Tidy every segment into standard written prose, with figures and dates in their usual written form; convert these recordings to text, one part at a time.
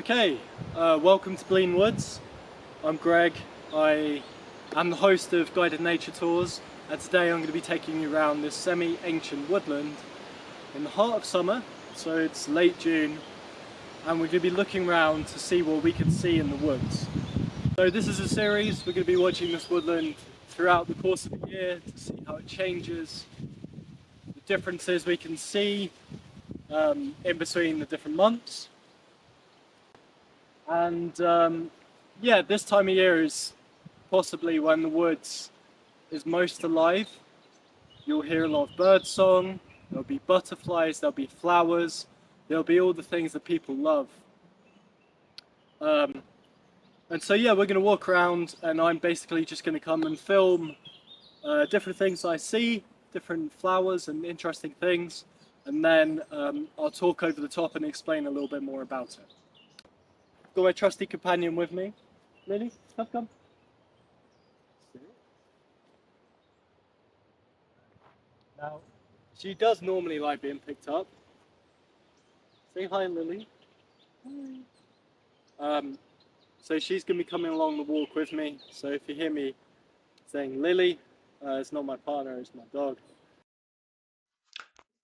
Okay, welcome to Blean Woods. I'm Greg. I am the host of Guided Nature Tours, and today I'm going to be taking you around this semi-ancient woodland in the heart of summer, so it's late June, and we're going to be looking around to see what we can see in the woods. So this is a series. We're going to be watching this woodland throughout the course of the year to see how it changes, the differences we can see in between the different months. And yeah, this time of year is possibly when the woods is most alive. You'll hear a lot of bird song, there'll be butterflies, there'll be flowers, there'll be all the things that people love. And so yeah, we're going to walk around and I'm basically just going to come and film different things I see, different flowers and interesting things, and then I'll talk over the top and explain a little bit more about it. Got my trusty companion with me. Lily, come. Now, she does normally like being picked up. Say hi, Lily. Hi. So she's going to be coming along the walk with me. So if you hear me saying Lily, it's not my partner, it's my dog.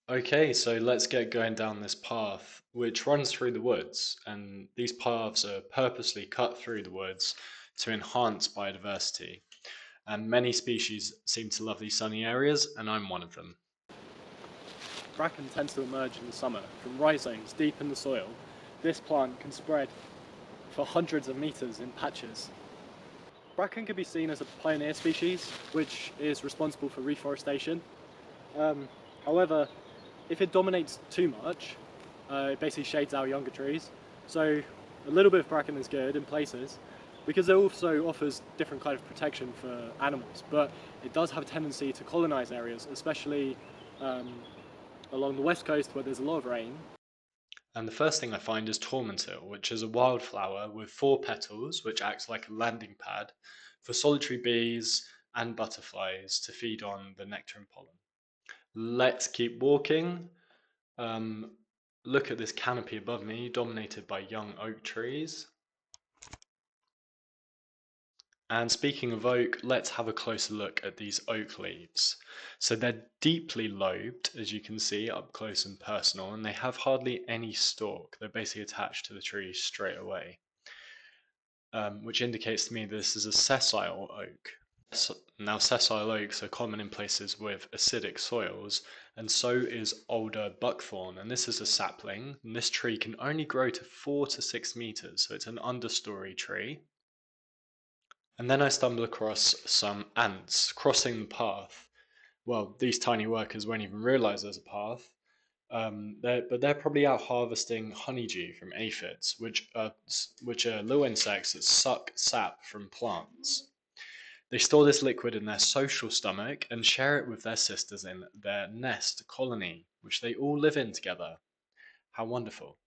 Okay, so let's get going down this path, which runs through the woods, and these paths are purposely cut through the woods to enhance biodiversity. And many species seem to love these sunny areas, and I'm one of them. Bracken tends to emerge in the summer from rhizomes deep in the soil. This plant can spread for hundreds of meters in patches. Bracken can be seen as a pioneer species, which is responsible for reforestation. However, if it dominates too much, it basically shades out younger trees. So a little bit of bracken is good in places because it also offers different kind of protection for animals, but it does have a tendency to colonize areas, especially along the west coast where there's a lot of rain. And the first thing I find is tormentil, which is a wildflower with 4 petals, which acts like a landing pad for solitary bees and butterflies to feed on the nectar and pollen. Let's keep walking. Um, Look at this canopy above me, dominated by young oak trees. And speaking of oak, let's have a closer look at these oak leaves. So they're deeply lobed, as you can see, up close and personal, and they have hardly any stalk. They're basically attached to the tree straight away, which indicates to me this is a sessile oak. Now, sessile oaks are common in places with acidic soils, and so is older buckthorn. And this is a sapling, and this tree can only grow to 4 to 6 meters, so it's an understory tree. And then I stumble across some ants crossing the path. Well, these tiny workers won't even realize there's a path. But they're probably out harvesting honeydew from aphids, which are little insects that suck sap from plants. They store this liquid in their social stomach and share it with their sisters in their nest colony, which they all live in together. How wonderful.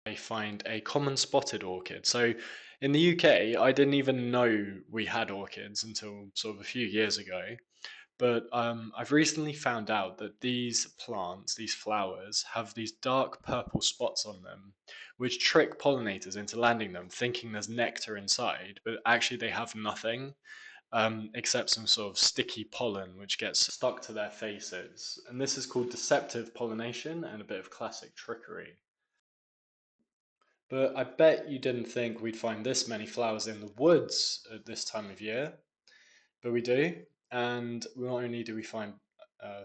I find a common spotted orchid. So in the UK, I didn't even know we had orchids until sort of a few years ago. But I've recently found out that these plants, these flowers, have these dark purple spots on them, which trick pollinators into landing them, thinking there's nectar inside, but actually they have nothing except some sort of sticky pollen which gets stuck to their faces. And this is called deceptive pollination and a bit of classic trickery. But I bet you didn't think we'd find this many flowers in the woods at this time of year, but we do. And not only do we find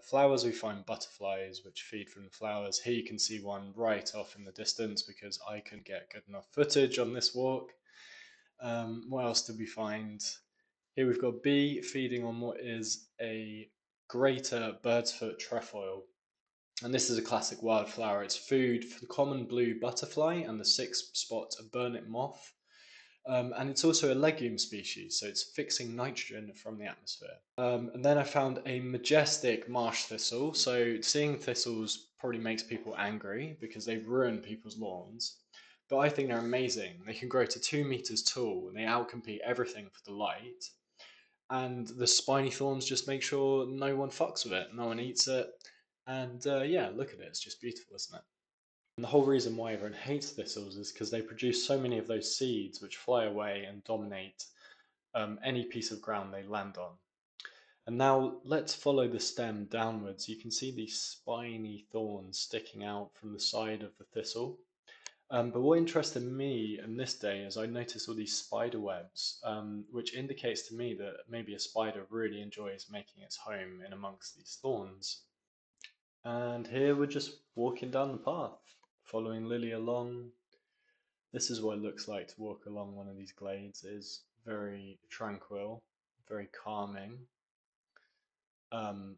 flowers, we find butterflies which feed from the flowers. Here you can see one right off in the distance because I couldn't get good enough footage on this walk. What else did we find? Here we've got a bee feeding on what is a greater bird's foot trefoil. And this is a classic wildflower. It's food for the common blue butterfly and the 6-spot burnet moth. And it's also a legume species, so it's fixing nitrogen from the atmosphere. And then I found a majestic marsh thistle. So seeing thistles probably makes people angry because they ruin people's lawns. But I think they're amazing. They can grow to 2 meters tall and they outcompete everything for the light. And the spiny thorns just make sure no one fucks with it, no one eats it. And yeah, look at it, it's just beautiful, isn't it? And the whole reason why everyone hates thistles is because they produce so many of those seeds which fly away and dominate any piece of ground they land on. And now let's follow the stem downwards. You can see these spiny thorns sticking out from the side of the thistle. But what interested me in this day is I noticed all these spider webs, which indicates to me that maybe a spider really enjoys making its home in amongst these thorns. And here we're just walking down the path, following Lily along. This is what it looks like to walk along one of these glades. It is very tranquil, very calming. And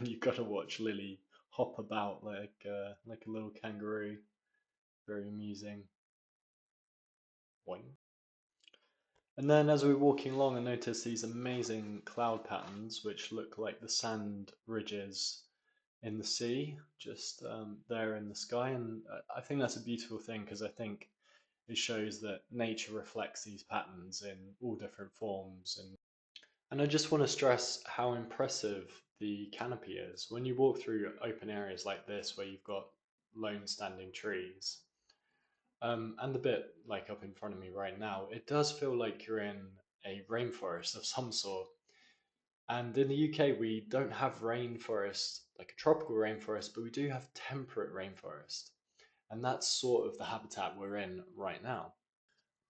you've got to watch Lily hop about like a little kangaroo. Very amusing. Boing. And then as we're walking along, I noticed these amazing cloud patterns, which look like the sand ridges in the sea, just there in the sky. And I think that's a beautiful thing because I think it shows that nature reflects these patterns in all different forms. And I just want to stress how impressive the canopy is. When you walk through open areas like this, where you've got lone standing trees, and the bit like up in front of me right now, it does feel like you're in a rainforest of some sort. And in the UK, we don't have rainforest, like a tropical rainforest, but we do have temperate rainforest. And that's sort of the habitat we're in right now.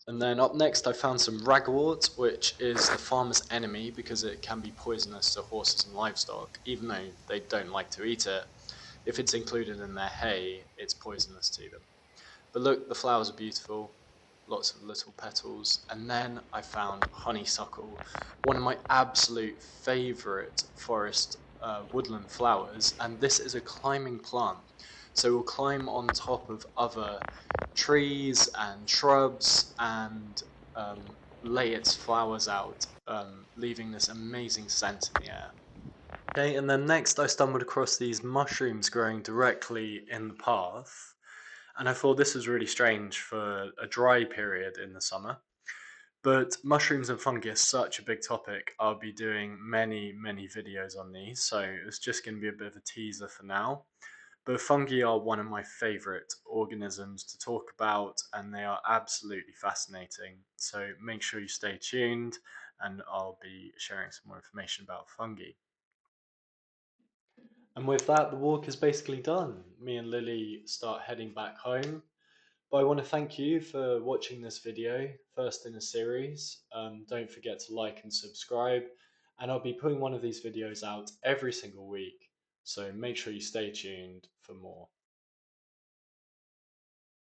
And then up next, I found some ragwort, which is the farmer's enemy because it can be poisonous to horses and livestock, even though they don't like to eat it. If it's included in their hay, it's poisonous to them. But look, the flowers are beautiful, lots of little petals. And then I found honeysuckle, one of my absolute favourite forest woodland flowers. And this is a climbing plant. So it will climb on top of other trees and shrubs and lay its flowers out, leaving this amazing scent in the air. Okay, and then next I stumbled across these mushrooms growing directly in the path. And I thought this was really strange for a dry period in the summer. But mushrooms and fungi are such a big topic. I'll be doing many, many videos on these, so it's just going to be a bit of a teaser for now. But fungi are one of my favourite organisms to talk about, and they are absolutely fascinating. So make sure you stay tuned, and I'll be sharing some more information about fungi. And with that, the walk is basically done. Me and Lily start heading back home. But I want to thank you for watching this video, first in a series. Don't forget to like and subscribe. And I'll be putting one of these videos out every single week. So make sure you stay tuned for more.